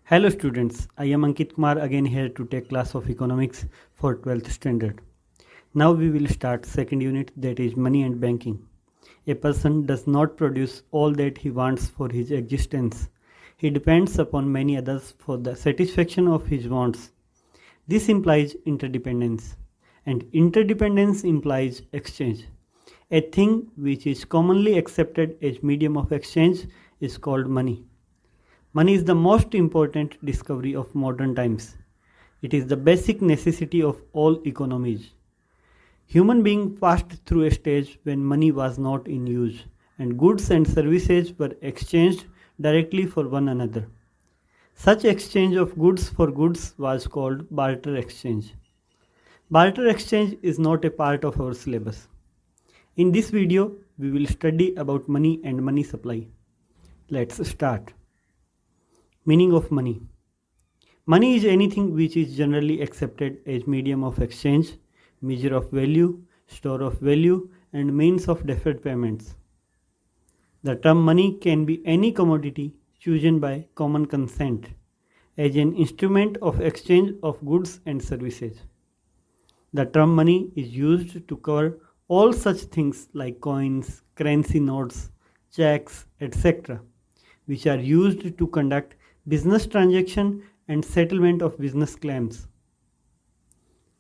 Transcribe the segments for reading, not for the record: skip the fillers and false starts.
Hello students, I am Ankit Kumar again here to take class of economics for 12th standard. Now we will start second unit, that is money and banking. A person does not produce all that he wants for his existence. He depends upon many others for the satisfaction of his wants. This implies interdependence, and interdependence implies exchange. A thing which is commonly accepted as medium of exchange is called money. Money is the most important discovery of modern times. It is the basic necessity of all economies. Human beings passed through a stage when money was not in use and goods and services were exchanged directly for one another. Such exchange of goods for goods was called barter exchange. Barter exchange is not a part of our syllabus. In this video, we will study about money and money supply. Let's start. Meaning of money. Money is anything which is generally accepted as medium of exchange, measure of value, store of value, and means of deferred payments. The term money can be any commodity chosen by common consent as an instrument of exchange of goods and services. The term money is used to cover all such things like coins, currency notes, checks, etc., which are used to conduct business transaction and settlement of business claims.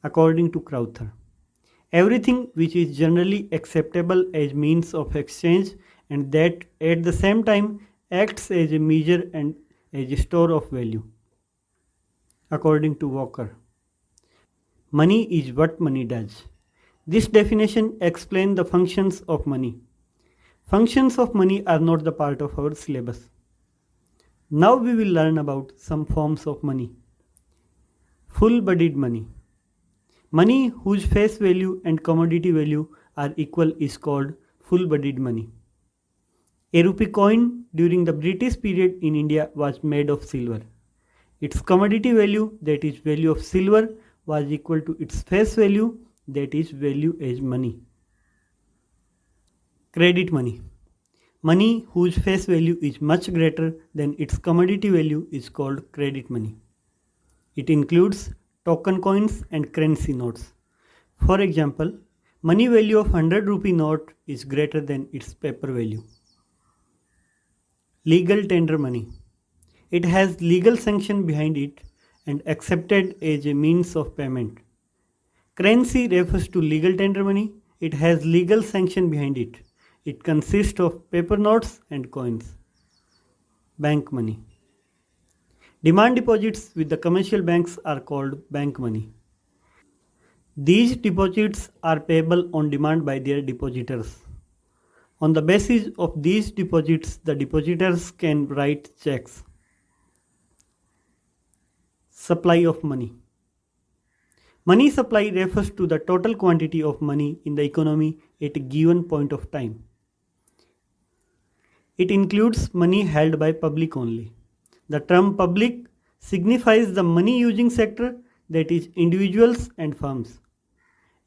According to Crowther, everything which is generally acceptable as means of exchange and that at the same time acts as a measure and as a store of value. According to Walker, money is what money does. This definition explains the functions of money. Functions of money are not the part of our syllabus. Now we will learn about some forms of money. Full-bodied money. Money whose face value and commodity value are equal is called full-bodied money. A rupee coin during the British period in India was made of silver. Its commodity value, that is value of silver, was equal to its face value, that is value as money. Credit money. Money whose face value is much greater than its commodity value is called credit money. It includes token coins and currency notes. For example, money value of 100 rupee note is greater than its paper value. Legal tender money. It has legal sanction behind it and accepted as a means of payment. Currency refers to legal tender money. It has legal sanction behind it. It consists of paper notes and coins. Bank money. Demand deposits with the commercial banks are called bank money. These deposits are payable on demand by their depositors. On the basis of these deposits, the depositors can write checks. Supply of money. Money supply refers to the total quantity of money in the economy at a given point of time. It includes money held by public only. The term public signifies the money using sector, that is individuals and firms.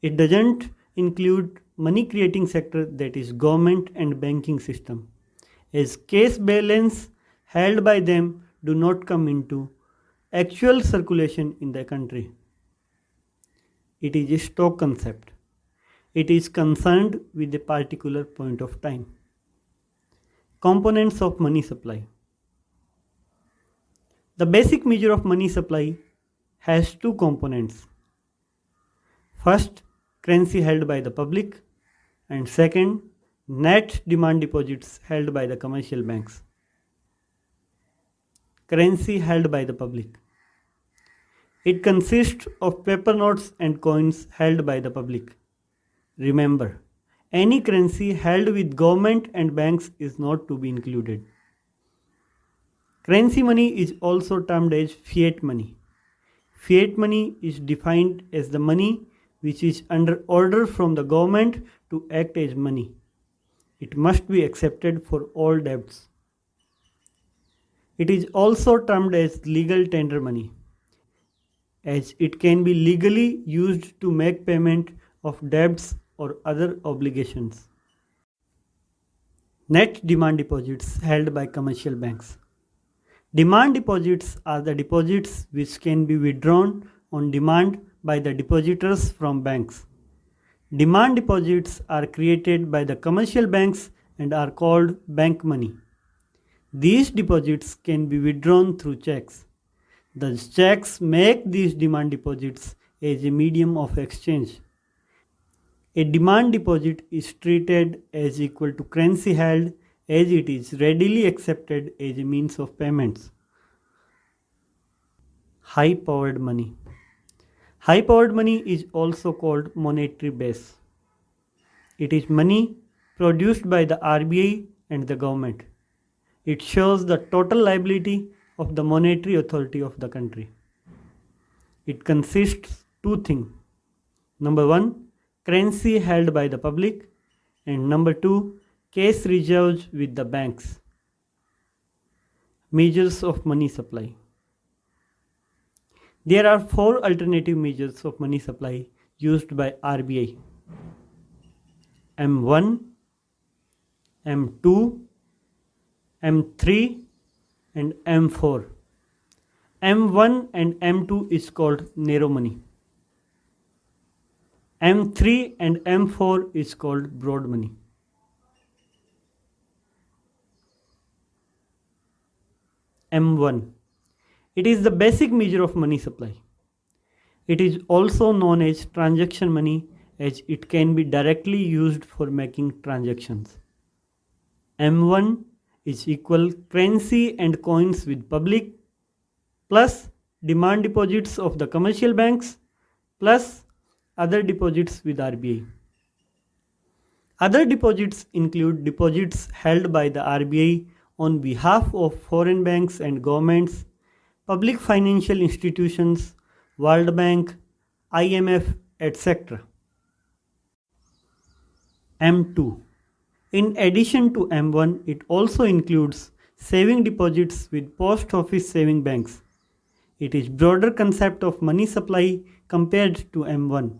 It doesn't include money creating sector, that is government and banking system, as cash balance held by them do not come into actual circulation in the country. It is a stock concept. It is concerned with a particular point of time. Components of money supply. The basic measure of money supply has two components. First, currency held by the public, and second, net demand deposits held by the commercial banks. Currency held by the public. It consists of paper notes and coins held by the public. Remember, any currency held with government and banks is not to be included. Currency money is also termed as fiat money. Fiat money is defined as the money which is under order from the government to act as money. It must be accepted for all debts. It is also termed as legal tender money, as it can be legally used to make payment of debts or other obligations. Net demand deposits held by commercial banks. Demand deposits are the deposits which can be withdrawn on demand by the depositors from banks. Demand deposits are created by the commercial banks and are called bank money. These deposits can be withdrawn through checks. The checks make these demand deposits as a medium of exchange. A demand deposit is treated as equal to currency held as it is readily accepted as a means of payments. High-powered money. High-powered money is also called monetary base. It is money produced by the RBI and the government. It shows the total liability of the monetary authority of the country. It consists two things. Number one, currency held by the public, and number two, cash reserves with the banks. Measures of money supply. There are four alternative measures of money supply used by RBI. M1, M2, M3 and M4. M1 and M2 is called narrow money. M3 and M4 is called broad money. M1. It is the basic measure of money supply. It is also known as transaction money as it can be directly used for making transactions. M1 is equal currency and coins with public plus demand deposits of the commercial banks plus other deposits with RBI. Other deposits include deposits held by the RBI on behalf of foreign banks and governments, public financial institutions, World Bank, IMF, etc. M2. In addition to M1, it also includes saving deposits with post office saving banks. It is broader concept of money supply compared to M1.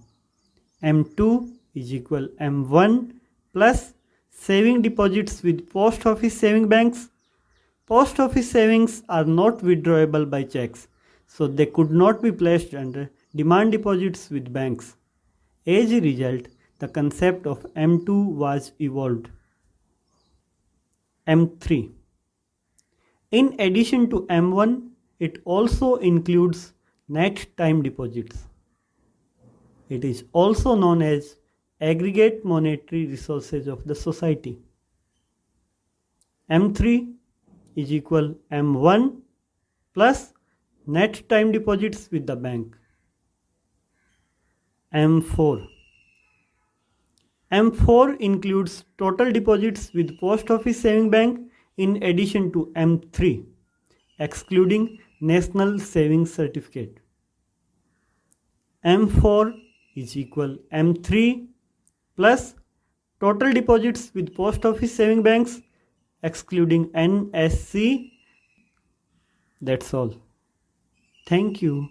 M2 is equal M1 plus saving deposits with post office saving banks. Post office savings are not withdrawable by checks, so they could not be placed under demand deposits with banks. As a result, the concept of M2 was evolved. M3. In addition to M1, it also includes net time deposits. It is also known as aggregate monetary resources of the society. M3 is equal M1 plus net time deposits with the bank. M4. M4 includes total deposits with post office saving bank in addition to M3, excluding national savings certificate. M4 is equal M3 plus total deposits with post office saving banks excluding NSC. That's all. Thank you.